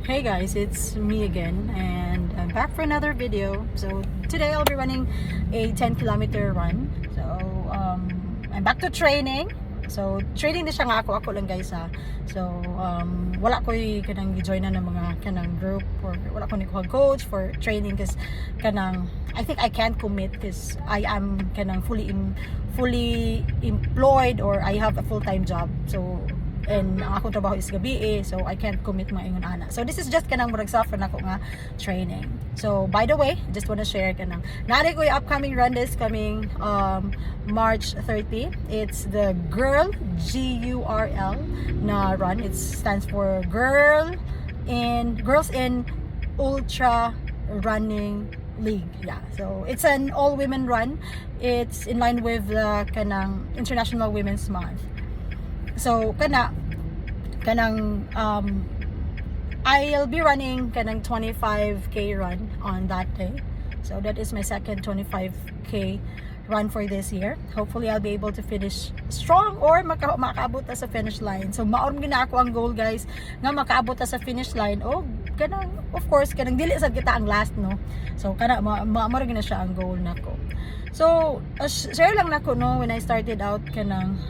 Hey guys, it's me again and I'm back for another video. So today I'll be running a 10-kilometer run. So I'm back to training. So training din siya nga ako lang guys ha. So wala ko kanang gi-join na ng mga kanang group or wala ko ni coach for training kasi kanang I think I can't commit because I am kanang fully employed or I have a full-time job. So and ang akong trabaho is gabi so I can't commit mga ingon ana. So this is just kanang murag suffer na ko nga training. So by the way, just wanna share kanang naari ko yung upcoming run this coming March 30. It's the GURL na run. It stands for Girls in Ultra Running League. Yeah. So it's an all women run. It's in line with the kanang International Women's Month. So kanang I'll be running kanang 25k run on that day. So that is my second 25k run for this year. Hopefully I'll be able to finish strong or makaabot ta sa finish line. So maoron gina ako ang goal guys nga makaabot ta sa finish line. Oh, kanang of course kanang dili sad kita ang last no. So kana maoron gina siya ang goal nako. So share lang nako no when I started out kanang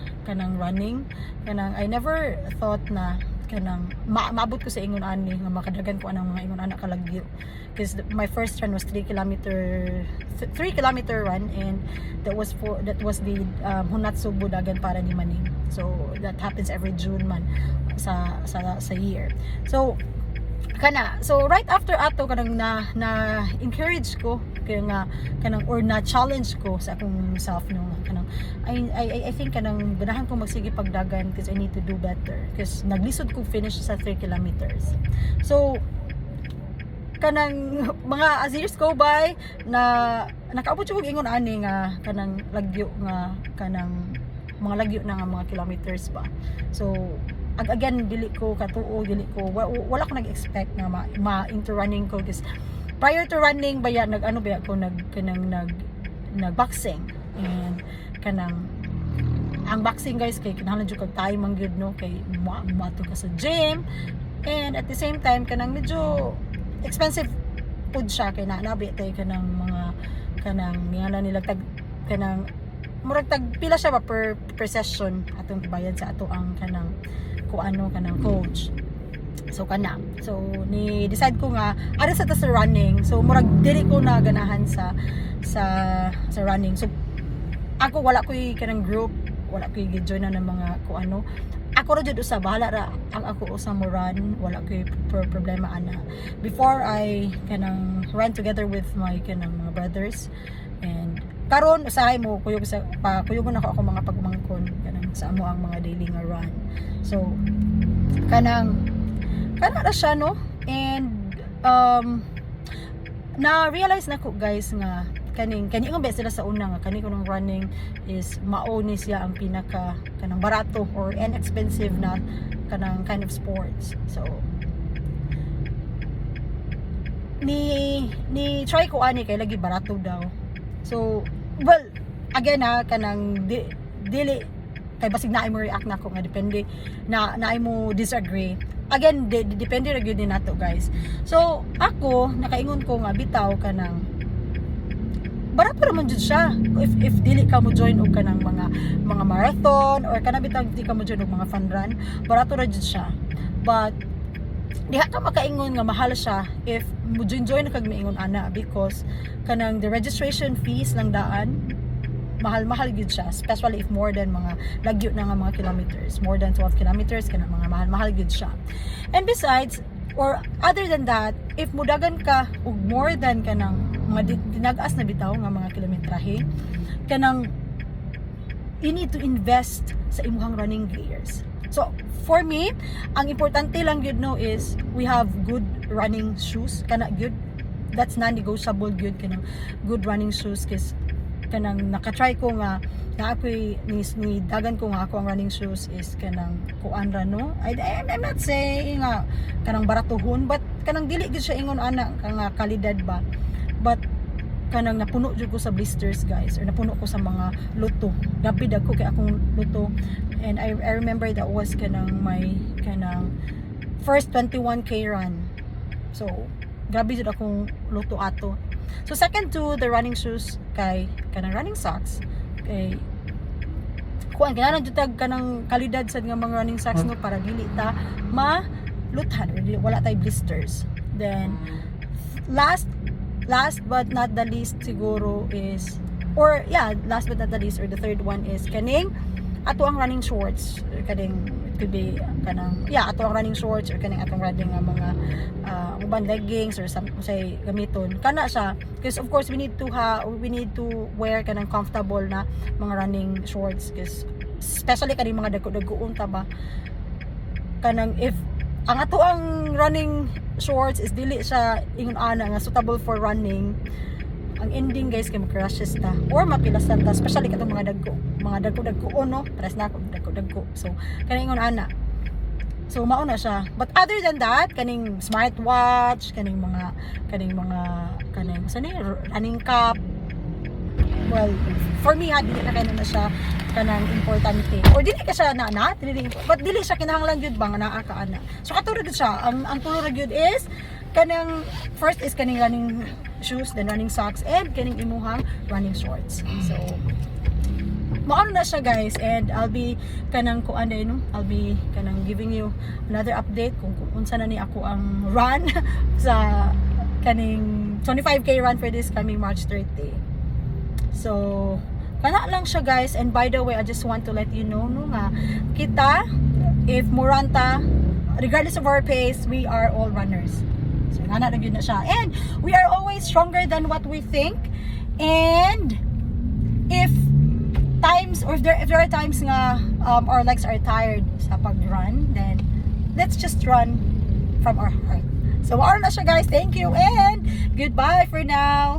running kanang I never thought na kanang maabot ko sa ingon ani nga makadagan ko anang mga ingon ana kalagyo because my first run was 3 kilometer run and that was the Hunat Sugbo Dagan para ni Maning. So that happens every June man sa year. So right after ato kanang na encourage ko kaya nga kanang or na challenge ko sa akong self no kanang I think kanang ganahan ko magsige pagdagan because I need to do better because naglisod ko finish sa 3 kilometers. So kanang mga as years go by na nakaabot yung ingon ani nga kanang lagyo nga kanang mga lagyo na nga mga kilometers ba. So again dili ko katuo dili ko wala ko nag-expect na into running ko kasi prior to running baya nag-boxing and kanang ang boxing guys kay kinahanglan jud kag tayo man gyud no kay mato ka sa gym and at the same time kanang medyo expensive food siya kay nabi tay kanang mga kanang ngana nila tag kanang murag tag pila siya ba per session atong ibayad sa ato ang kanang kanang coach. So ni decide ko nga ara sa ta sa running. So murag dili ko na ganahan sa running. So ako wala ko kanang group, wala ko gi-join na ng mga ako ra jud usa bahala ra ang ako usa mo run, wala ko problema ana. Before I kanang run together with my kanang mga brothers and karon usahay mo kuyog ako mga pagmangkon kanang sa amo ang mga daily nga run. So kana ra siya no and na realize nako guys nga kani nga best sila sa una nga kani kunong running is mao ni siya ang pinaka kanang barato or inexpensive na kanang kind of sports. So ni try ko ani kay lagi barato daw. So well again kanang dili kay basig na mo react nako nga depende na mo disagree again depende ra gyud nato guys. So ako nakaingon ko nga bitaw kanang barato raman jud siya if dili ka mo join og kanang mga marathon or kanang bitaw dili ka mo join og mga fun run barato ra jud siya but diha ka makaingon nga mahal siya if mo join kag maingon ana because kanang the registration fees lang daan mahal gid siya especially if more than mga lagyo na nga mga kilometers more than 12 kilometers kanang mga mahal gid siya. And besides or other than that if mudagan ka og more than kanang mga dinag-as na bitaw nga mga kilometrahe kanang you need to invest sa imong running gears. So for me ang importante lang gyud no is we have good running shoes kana gyud that's non-negotiable gyud kanang good running shoes kasi kanang nakatry ko nga na ako'y ni dagan ko nga ako ang running shoes is kanang kuan ra no I'm not saying nga kanang baratuhon but kanang dili gid siya ingon ana nga kalidad ba but kanang napuno jud ko sa blisters guys or napuno ko sa mga luto grabe dag ko kay akong luto and I remember that was kanang my kanang first 21k run So grabe jud akong luto ato. So second to the running shoes kay kanang running socks kay kuan kailangan jud tag kanang kalidad sad nga mga running socks no para dili ta maluthan or dili wala tay blisters. Then last but not the least siguro is last but not the least or the third one is kaning ato ang running shorts kaning it could be kanang ato ang running shorts or kaning atong running nga mga uban leggings or some say gamiton kana siya because of course we need to wear kanang comfortable na mga running shorts because especially kaning mga dagko-dagko unta ba kanang if ang ato ang running shorts is dili siya ingon ana nga suitable for running, ang ending guys kay mag-crashes ta or mapilasan ta especially katong mga dagko no tres na ako dagko so kaning ingon ana so mao na siya. But other than that kaning smartwatch kaning running cap, well for me dili na kay na siya kanang importante or dili ka siya but dili siya kinahanglan gyud ba nga naa ka ana. So katulad siya ang tulo ra gyud is kanang first is kaning running shoes, then running socks, and kaning imuhang running shorts. So maano na siya guys, and I'll be kanang I'll be kanang giving you another update kung unsa na ni ako ang run sa kaning 25k run for this coming March 30. So kana lang siya guys, and by the way I just want to let you know no nga kita if muranta regardless of our pace we are all runners. So nana na gyud na siya, and we are always stronger than what we think. And if there are times nga our legs are tired sa pag-run, then let's just run from our heart. So maaro na siya guys, thank you and goodbye for now.